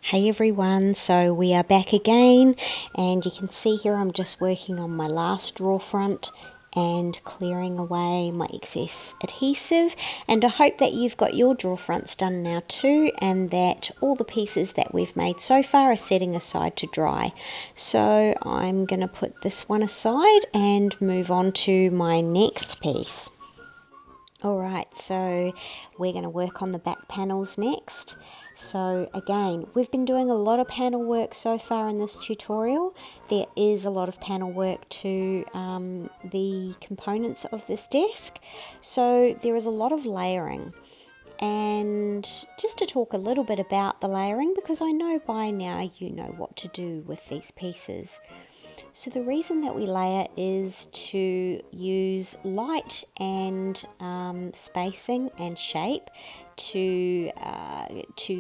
Hey everyone, so we are back again, and you can see here I'm just working on my last drawer front and clearing away my excess adhesive, and I hope that you've got your drawer fronts done now too, and that all the pieces that we've made so far are setting aside to dry. So I'm going to put this one aside and move on to my next piece. Alright, so we're going to work on the back panels next. So again, we've been doing a lot of panel work so far in this tutorial. There is a lot of panel work to the components of this desk. So there is a lot of layering. And just to talk a little bit about the layering, because I know by now you know what to do with these pieces. So the reason that we layer is to use light and spacing and shape to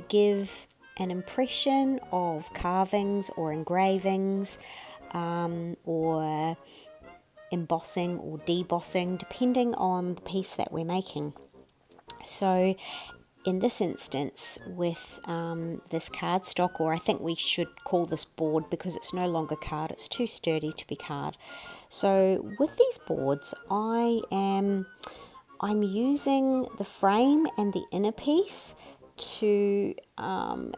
give an impression of carvings or engravings or embossing or debossing, depending on the piece that we're making. So in this instance with this cardstock, or I think we should call this board because it's no longer card, it's too sturdy to be card. So with these boards I'm using the frame and the inner piece to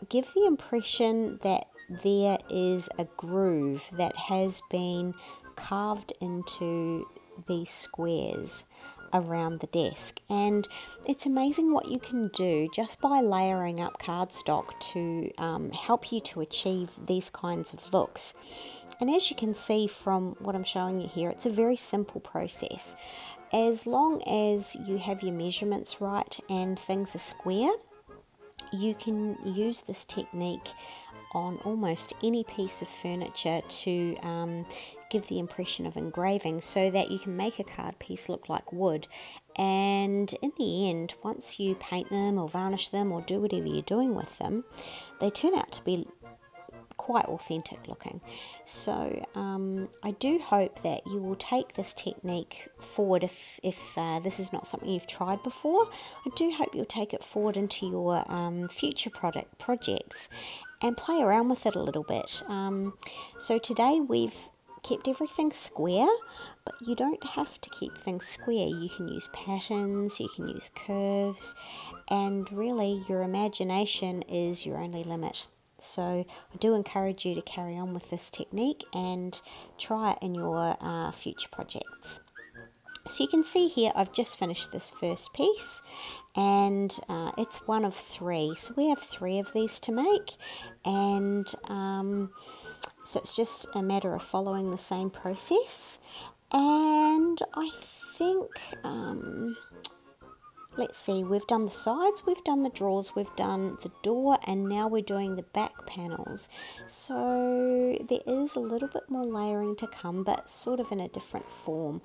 give the impression that there is a groove that has been carved into these squares around the desk, and it's amazing what you can do just by layering up cardstock to help you to achieve these kinds of looks. And as you can see from what I'm showing you here, it's a very simple process. As long as you have your measurements right and things are square, you can use this technique on almost any piece of furniture to give the impression of engraving, so that you can make a card piece look like wood. And in the end, once you paint them or varnish them or do whatever you're doing with them, they turn out to be quite authentic looking. So I do hope that you will take this technique forward if this is not something you've tried before. I do hope you'll take it forward into your future projects and play around with it a little bit. So today we've kept everything square, but you don't have to keep things square. You can use patterns, you can use curves, and really your imagination is your only limit. So I do encourage you to carry on with this technique and try it in your future projects. So you can see here I've just finished this first piece, and it's one of three. So we have three of these to make, and so it's just a matter of following the same process. And I think let's see, we've done the sides, we've done the drawers, we've done the door, and now we're doing the back panels. So there is a little bit more layering to come, but sort of in a different form.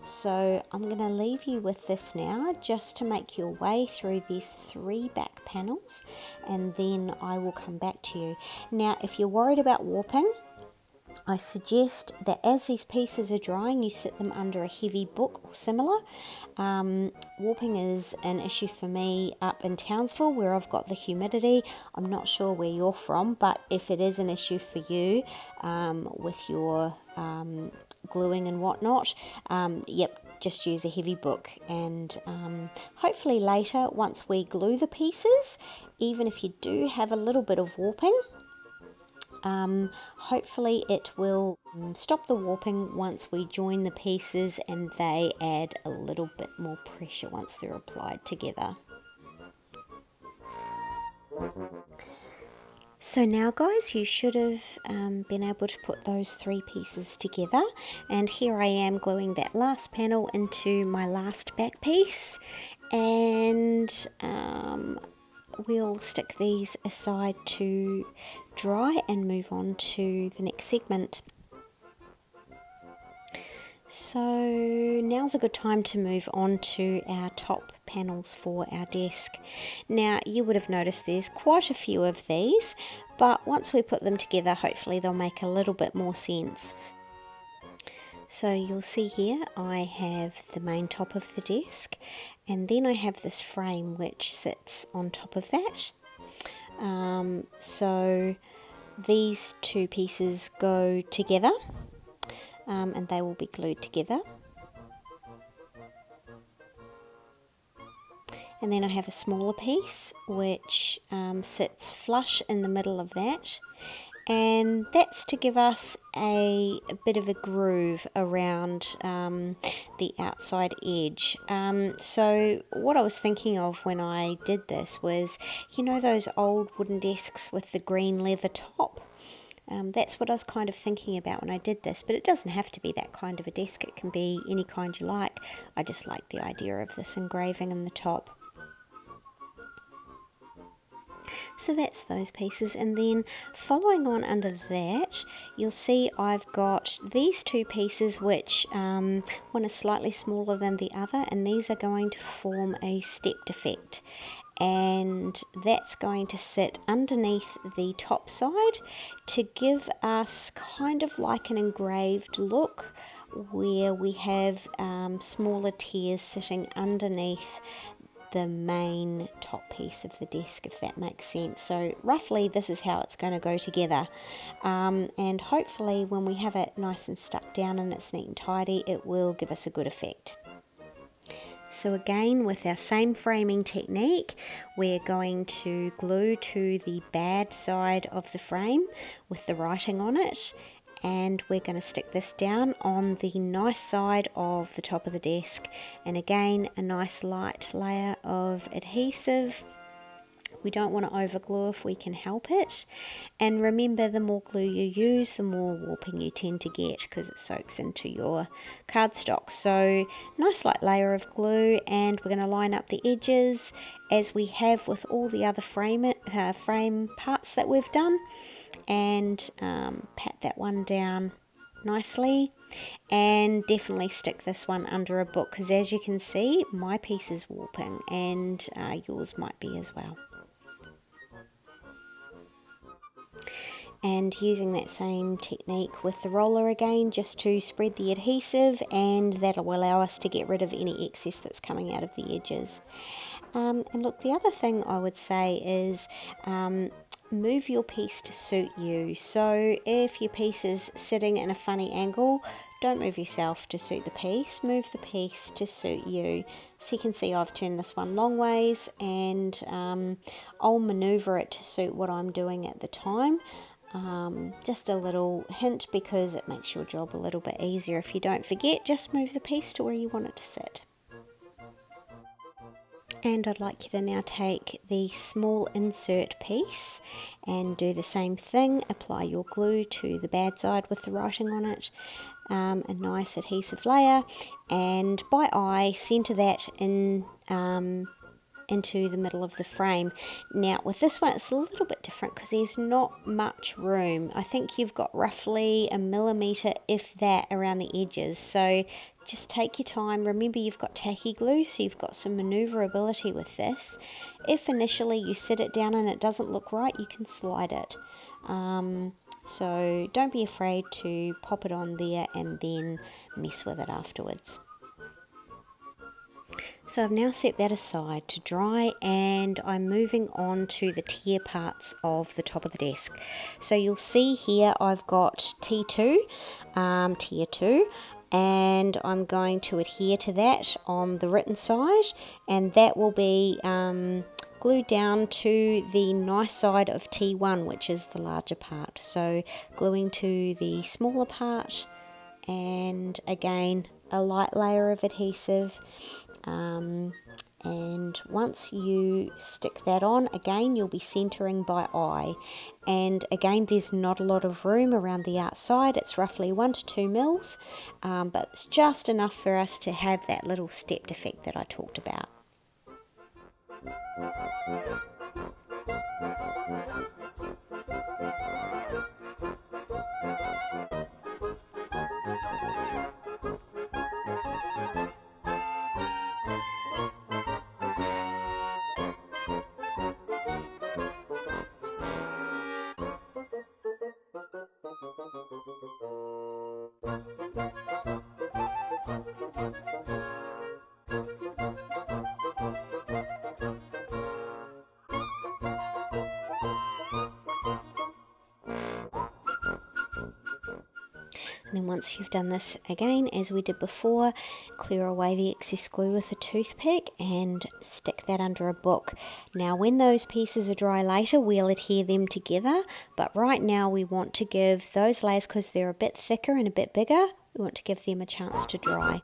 So I'm going to leave you with this now, just to make your way through these three back panels, and then I will come back to you. Now, if you're worried about warping, I suggest that as these pieces are drying, you sit them under a heavy book or similar. Warping is an issue for me up in Townsville, where I've got the humidity. I'm not sure where you're from, but if it is an issue for you with your gluing and whatnot, just use a heavy book. And hopefully later, once we glue the pieces, even if you do have a little bit of warping, hopefully it will stop the warping once we join the pieces, and they add a little bit more pressure once they're applied together. So now guys, you should have been able to put those three pieces together, and here I am gluing that last panel into my last back piece, and we'll stick these aside to dry and move on to the next segment. So now's a good time to move on to our top panels for our desk. Now you would have noticed there's quite a few of these, but once we put them together, hopefully they'll make a little bit more sense. So you'll see here I have the main top of the desk, and then I have this frame which sits on top of that. So these two pieces go together, and they will be glued together. And then I have a smaller piece which sits flush in the middle of that, and that's to give us a bit of a groove around the outside edge. So what I was thinking of when I did this was, you know, those old wooden desks with the green leather top? That's what I was kind of thinking about when I did this, but it doesn't have to be that kind of a desk. It can be any kind you like. I just like the idea of this engraving in the top. So that's those pieces, and then following on under that, you'll see I've got these two pieces which one is slightly smaller than the other, and these are going to form a stepped effect, and that's going to sit underneath the top side to give us kind of like an engraved look where we have smaller tiers sitting underneath the main top piece of the desk, if that makes sense. So roughly this is how it's going to go together, and hopefully when we have it nice and stuck down and it's neat and tidy, it will give us a good effect. So again, with our same framing technique, we're going to glue to the bad side of the frame with the writing on it, and we're going to stick this down on the nice side of the top of the desk, and again a nice light layer of adhesive. We don't want to overglue if we can help it, and remember, the more glue you use, the more warping you tend to get because it soaks into your cardstock. So nice light layer of glue, and we're going to line up the edges as we have with all the other frame parts that we've done, and pat that one down nicely, and definitely stick this one under a book because as you can see my piece is warping, and yours might be as well. And using that same technique with the roller again, just to spread the adhesive, and that'll allow us to get rid of any excess that's coming out of the edges. And look, the other thing I would say is move your piece to suit you. So if your piece is sitting in a funny angle, don't move yourself to suit the piece, move the piece to suit you. So you can see I've turned this one long ways, and I'll maneuver it to suit what I'm doing at the time. Just a little hint because it makes your job a little bit easier. If you don't forget, just move the piece to where you want it to sit. And I'd like you to now take the small insert piece and do the same thing. Apply your glue to the bad side with the writing on it, a nice adhesive layer, and by eye center that in into the middle of the frame. Now with this one it's a little bit different because there's not much room. I think you've got roughly 1 millimeter, if that, around the edges, so just take your time. Remember, you've got tacky glue, so you've got some maneuverability with this. If initially you sit it down and it doesn't look right, you can slide it. So don't be afraid to pop it on there and then mess with it afterwards. So I've now set that aside to dry, and I'm moving on to the tier parts of the top of the desk. So you'll see here I've got T2, tier 2, and I'm going to adhere to that on the written side, and that will be glued down to the nice side of T1, which is the larger part. So gluing to the smaller part, and again a light layer of adhesive, and once you stick that on, again you'll be centering by eye, and again there's not a lot of room around the outside. It's roughly 1 to 2 mils, but it's just enough for us to have that little stepped effect that I talked about. And then once you've done this again, as we did before, clear away the excess glue with a toothpick and stick that under a book. Now when those pieces are dry later, we'll adhere them together, but right now we want to give those layers, because they're a bit thicker and a bit bigger, we want to give them a chance to dry.